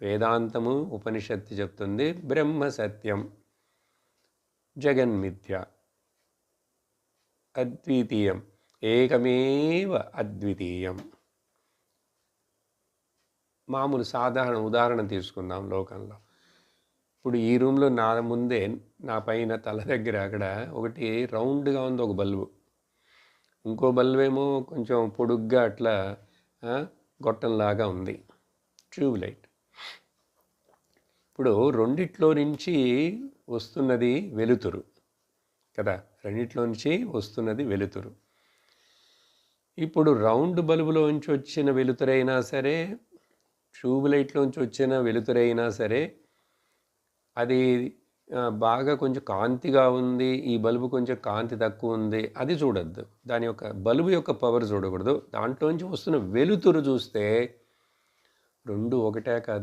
వేదాంతము ఉపనిషత్తు చెప్తుంది బ్రహ్మ సత్యం, జగన్మిథ్య, అద్వితీయం, ఏకమేవ అద్వితీయం. మామూలు సాధారణ ఉదాహరణ తీసుకుందాం. లోకంలో ఇప్పుడు ఈ రూమ్లో నా ముందే, నా పైన తల దగ్గర అక్కడ ఒకటి రౌండ్గా ఉంది ఒక బల్బు, ఇంకో బల్బు ఏమో కొంచెం పొడుగ్గా అట్లా గొట్టంలాగా ఉంది, ట్యూబ్ లైట్. ఇప్పుడు రెండిట్లో నుంచి వస్తున్నది వెలుతురు కదా, రెండిట్లో నుంచి వస్తున్నది వెలుతురు. ఇప్పుడు రౌండ్ బల్బులోంచి వచ్చిన వెలుతురైనా సరే, ట్యూబ్ లైట్లోంచి వచ్చిన వెలుతురైనా సరే, అది బాగా కొంచెం కాంతిగా ఉంది, ఈ బల్బు కొంచెం కాంతి తక్కువ ఉంది, అది చూడొద్దు. దాని యొక్క బల్బు యొక్క పవర్ చూడకూడదు. దాంట్లోంచి వస్తున్న వెలుతురు చూస్తే రెండు ఒకటే కాదు.